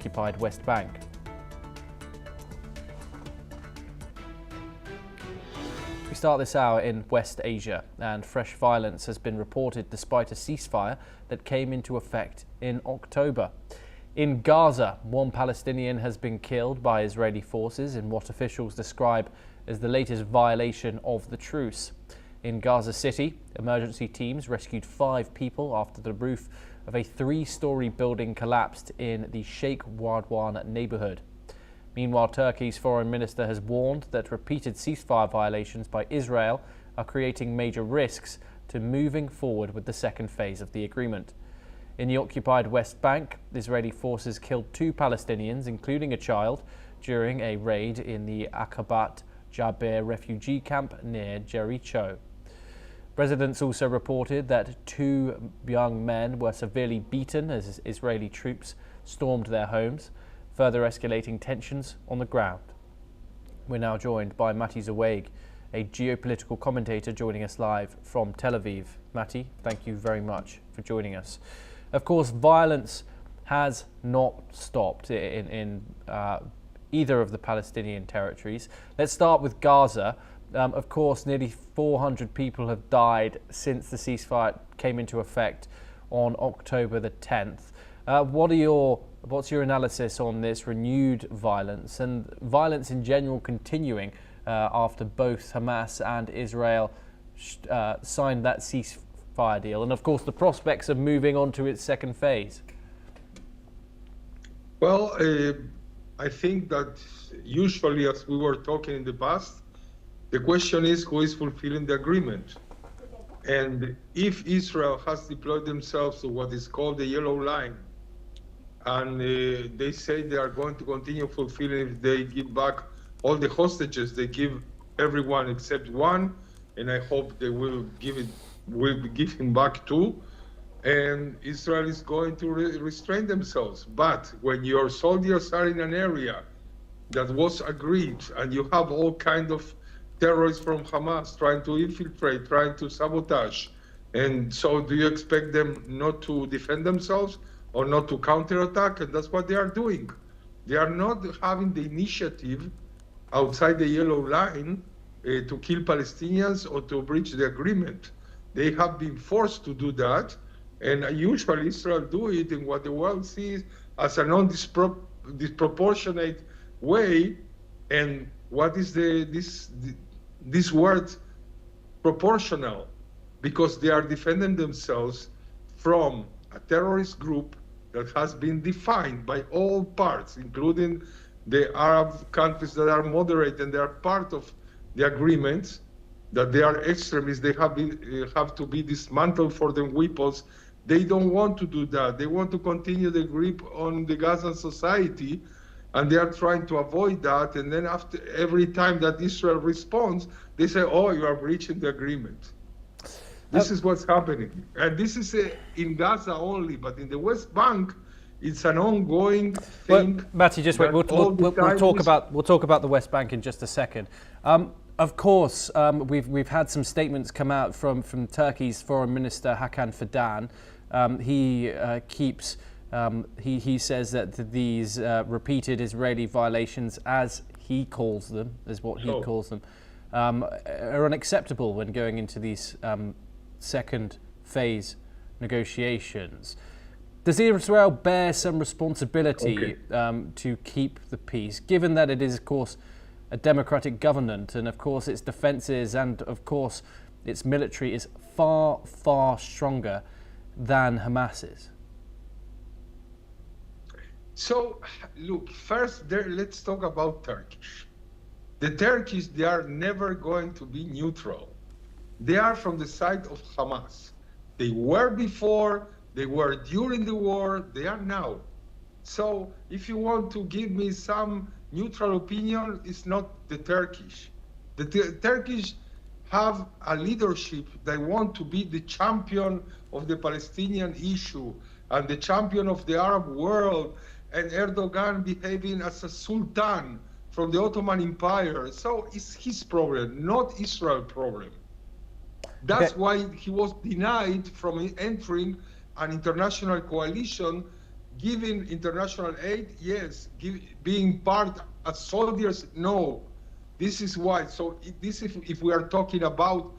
occupied West Bank. We start this hour in West Asia, and fresh violence has been reported despite a ceasefire that came into effect in October. In Gaza, one Palestinian has been killed by Israeli forces in what officials describe as the latest violation of the truce. In Gaza City, emergency teams rescued 5 people after the roof of a 3-story building collapsed in the Sheikh Wadwan neighborhood. Meanwhile, Turkey's foreign minister has warned that repeated ceasefire violations by Israel are creating major risks to moving forward with the second phase of the agreement. In the occupied West Bank, Israeli forces killed 2 Palestinians, including a child, during a raid in the Aqabat Jaber refugee camp near Jericho. Residents also reported that 2 young men were severely beaten as Israeli troops stormed their homes, further escalating tensions on the ground. We're now joined by Mati Zaweg, a geopolitical commentator joining us live from Tel Aviv. Mati, thank you very much for joining us. Of course, violence has not stopped in either of the Palestinian territories. Let's start with Gaza. Of course, nearly 400 people have died since the ceasefire came into effect on October the 10th. What's your analysis on this renewed violence and violence in general continuing after both Hamas and Israel signed that ceasefire deal, and of course the prospects of moving on to its second phase? Well, I think that usually, as we were talking in the past, the question is who is fulfilling the agreement. And if Israel has deployed themselves to what is called the yellow line, and they say they are going to continue fulfilling if they give back all the hostages, they give everyone except one, and I hope they will give him back too. And Israel is going to restrain themselves. But when your soldiers are in an area that was agreed, and you have all kinds of terrorists from Hamas trying to infiltrate, trying to sabotage, and so do you expect them not to defend themselves or not to counterattack? And that's what they are doing. They are not having the initiative outside the yellow line to kill Palestinians or to breach the agreement. They have been forced to do that, and usually Israel do it in what the world sees as a disproportionate way. And what is this word proportional? Because they are defending themselves from a terrorist group that has been defined by all parts, including the Arab countries that are moderate and they are part of the agreements, that they are extremists, they have to be dismantled for their weapons. They don't want to do that. They want to continue the grip on the Gaza society, and they are trying to avoid that. And then after every time that Israel responds, they say, oh, you are breaching the agreement. This is what's happening. And this is in Gaza only, but in the West Bank, it's an ongoing thing. Well, Mati, just wait. We'll talk about the West Bank in just a second. Of course, we've had some statements come out from Turkey's Foreign Minister Hakan Fidan. He says that these repeated Israeli violations, as he calls them, are unacceptable when going into these second phase negotiations. Does Israel bear some responsibility to keep the peace, given that it is, of course, a democratic government, and of course its defences and of course its military is far, far stronger than Hamas's? So, look, first let's talk about Turkish. The Turkish, they are never going to be neutral. They are from the side of Hamas. They were before, they were during the war, they are now. So if you want to give me some neutral opinion, it's not the Turkish. The Turkish have a leadership that want to be the champion of the Palestinian issue and the champion of the Arab world, and Erdogan behaving as a sultan from the Ottoman Empire. So it's his problem, not Israel's problem. That's why he was denied from entering an international coalition Giving international aid, yes. Being part as soldiers, no. This is why. So if we are talking about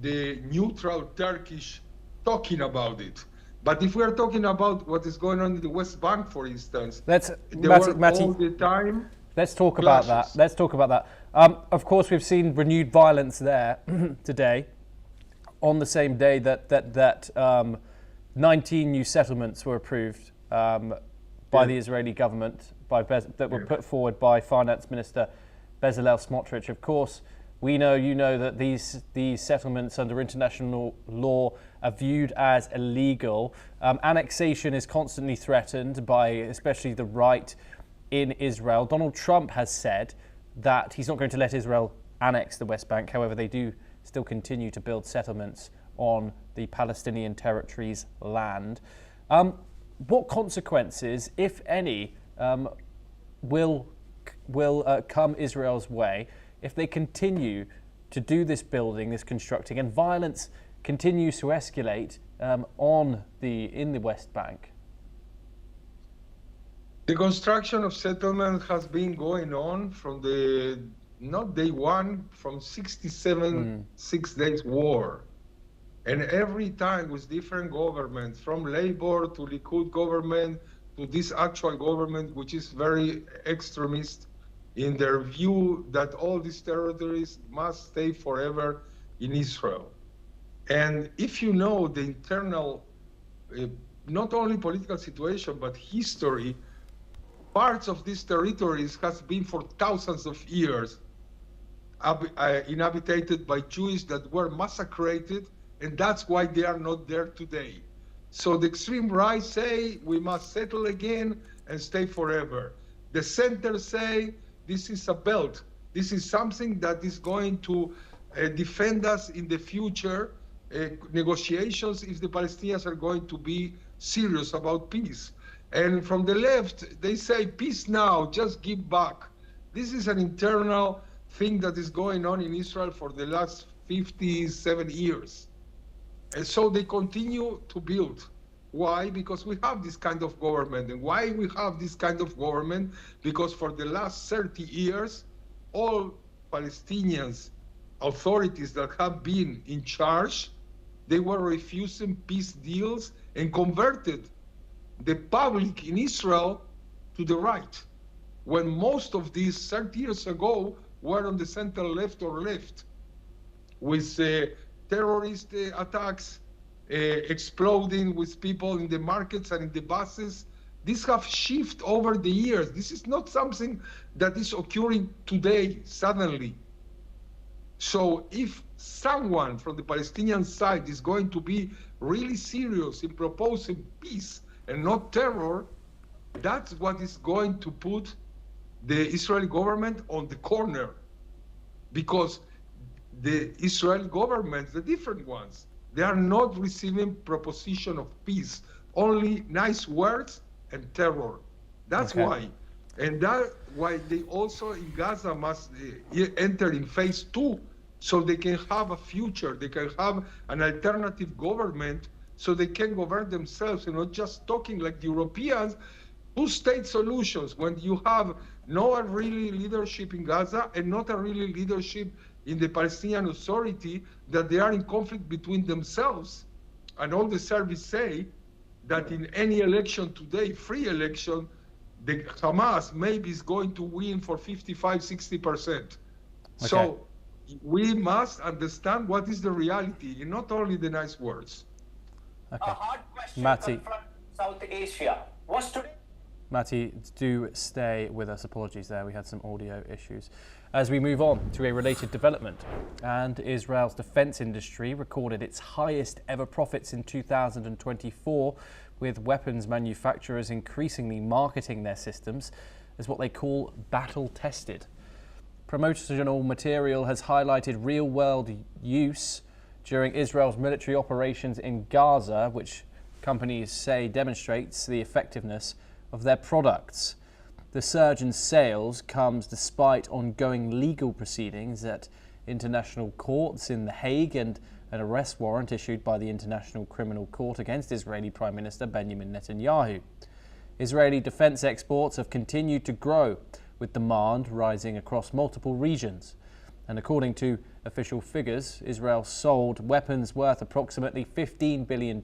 the neutral Turkish talking about it. But if we are talking about what is going on in the West Bank, for instance, all the time. Let's talk about that. Let's talk about that. Of course, we've seen renewed violence there today, on the same day that 19 new settlements were approved by the Israeli government, that were put forward by Finance Minister Bezalel Smotrich. Of course, you know that these settlements under international law are viewed as illegal. Annexation is constantly threatened by especially the right in Israel. Donald Trump has said that he's not going to let Israel annex the West Bank. However, they do still continue to build settlements on the Palestinian territory's land. What consequences, if any, will come Israel's way if they continue to do this building, this constructing, and violence continues to escalate in the West Bank? The construction of settlement has been going on from not day one, from 67 6 days war. And every time with different governments, from Labour to Likud government to this actual government, which is very extremist in their view that all these territories must stay forever in Israel. And if you know the internal, not only political situation, but history, parts of these territories has been for thousands of years inhabited by Jews that were massacred, and that's why they are not there today. So the extreme right say we must settle again and stay forever. The center say this is a belt. This is something that is going to defend us in the future negotiations if the Palestinians are going to be serious about peace. And from the left, they say, peace now, just give back. This is an internal thing that is going on in Israel for the last 57 years. And so they continue to build. Why? Because we have this kind of government. And why we have this kind of government? Because for the last 30 years, all Palestinians authorities that have been in charge, they were refusing peace deals and converted the public in Israel to the right, when most of these 30 years ago were on the center left or left, with terrorist attacks exploding with people in the markets and in the buses. These have shifted over the years. This is not something that is occurring today, suddenly. So if someone from the Palestinian side is going to be really serious in proposing peace and not terror, that's what is going to put the Israeli government on the corner. Because the Israeli governments, the different ones, they are not receiving proposition of peace, only nice words and terror. That's why. And that's why they also in Gaza must enter in phase 2, so they can have a future, they can have an alternative government, so they can govern themselves and not just talking like the Europeans, two-state solutions, when you have no really leadership in Gaza and not a really leadership in the Palestinian Authority, that they are in conflict between themselves. And all the surveys say that in any election today, free election, the Hamas maybe is going to win for 55-60%. So we must understand what is the reality and not only the nice words. A hard question Matti. from South Asia. Was today... Matti, do stay with us. Apologies there, we had some audio issues. As we move on to a related development, and Israel's defense industry recorded its highest ever profits in 2024, with weapons manufacturers increasingly marketing their systems as what they call battle-tested. Promotional material has highlighted real-world use during Israel's military operations in Gaza, which companies say demonstrates the effectiveness of their products. The surge in sales comes despite ongoing legal proceedings at international courts in The Hague and an arrest warrant issued by the International Criminal Court against Israeli Prime Minister Benjamin Netanyahu. Israeli defense exports have continued to grow, with demand rising across multiple regions. And according to official figures, Israel sold weapons worth approximately $15 billion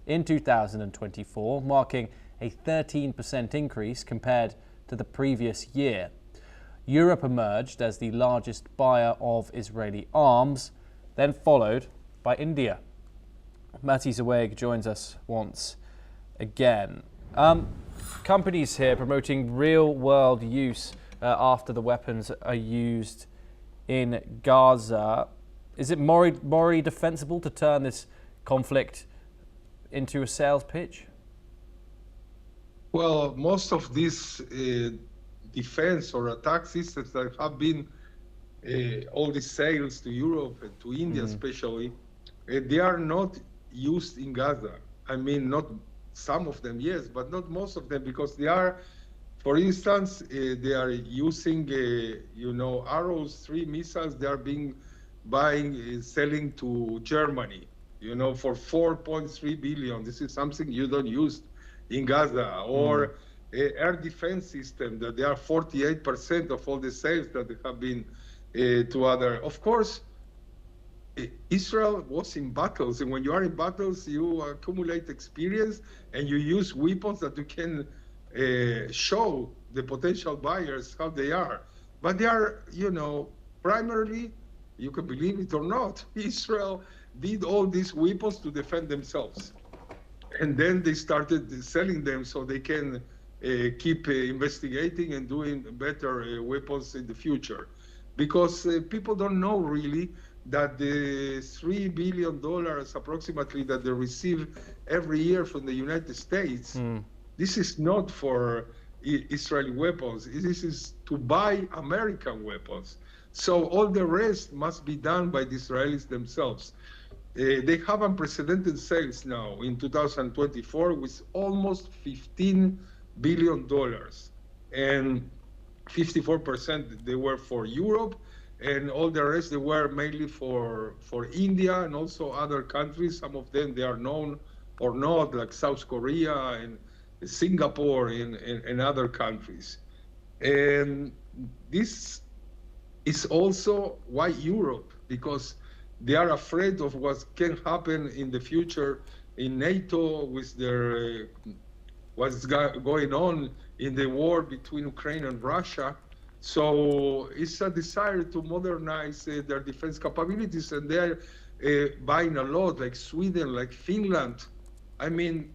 in 2024, marking a 13% increase compared to the previous year. Europe emerged as the largest buyer of Israeli arms, then followed by India. Matti Zaweg joins us once again. Companies here promoting real-world use after the weapons are used in Gaza. Is it morally defensible to turn this conflict into a sales pitch? Well, most of these defense or attack systems that have been all the sales to Europe and to India especially, they are not used in Gaza. I mean, not some of them, yes, but not most of them, because they are, for instance, they are using, Arrows 3 missiles. They are selling to Germany, for 4.3 billion. This is something you don't use in Gaza. Or air defense system, that they are 48% of all the sales that have been to other. Of course, Israel was in battles, and when you are in battles, you accumulate experience and you use weapons that you can show the potential buyers how they are. But they are, primarily, you can believe it or not, Israel did all these weapons to defend themselves. And then they started selling them so they can keep investigating and doing better weapons in the future. Because people don't know really that the $3 billion approximately that they receive every year from the United States, this is not for Israeli weapons. This is to buy American weapons. So all the rest must be done by the Israelis themselves. They have unprecedented sales now in 2024 with almost $15 billion. And 54% they were for Europe, and all the rest they were mainly for India and also other countries. Some of them they are known or not, like South Korea and Singapore and other countries. And this is also why Europe, because they are afraid of what can happen in the future in NATO with their what's going on in the war between Ukraine and Russia. So it's a desire to modernize their defense capabilities, and they're buying a lot, like Sweden, like Finland. I mean,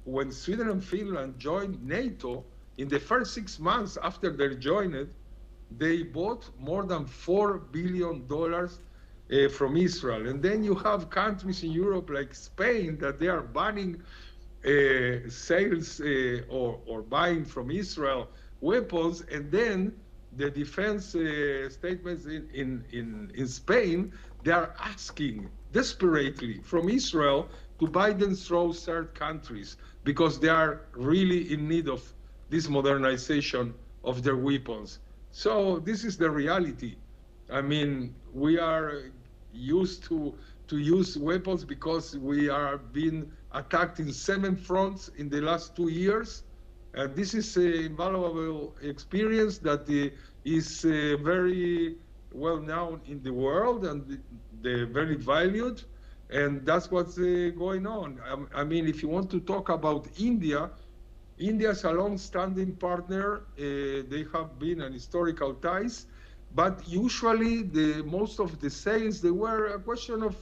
when Sweden and Finland joined NATO, in the first 6 months after they joined it, they bought more than $4 billion from Israel. And then you have countries in Europe like Spain that they are banning sales or buying from Israel weapons, and then the defense statements in Spain, they are asking desperately from Israel to buy them through third countries because they are really in need of this modernization of their weapons. So this is the reality. I mean, we are used to use weapons because we are being attacked in 7 fronts in the last 2 years. This is an invaluable experience that is very well known in the world, and they're very valued, and that's what's going on. I mean, if you want to talk about India, India is a long-standing partner. They have been an historical ties, but usually most of the sales, they were a question of,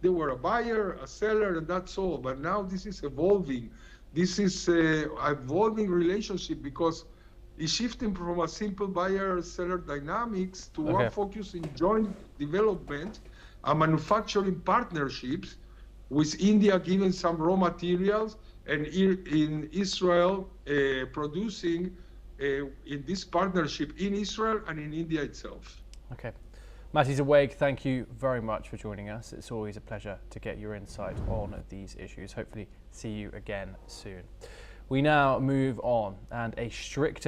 they were a buyer, a seller, and that's all. But now this is evolving. This is an evolving relationship because it's shifting from a simple buyer-seller dynamics to more focus in joint development and manufacturing partnerships, with India giving some raw materials and in Israel producing in this partnership in Israel and in India itself. Okay. Matti Zaweg, thank you very much for joining us. It's always a pleasure to get your insight on these issues. Hopefully see you again soon. We now move on, and a stricter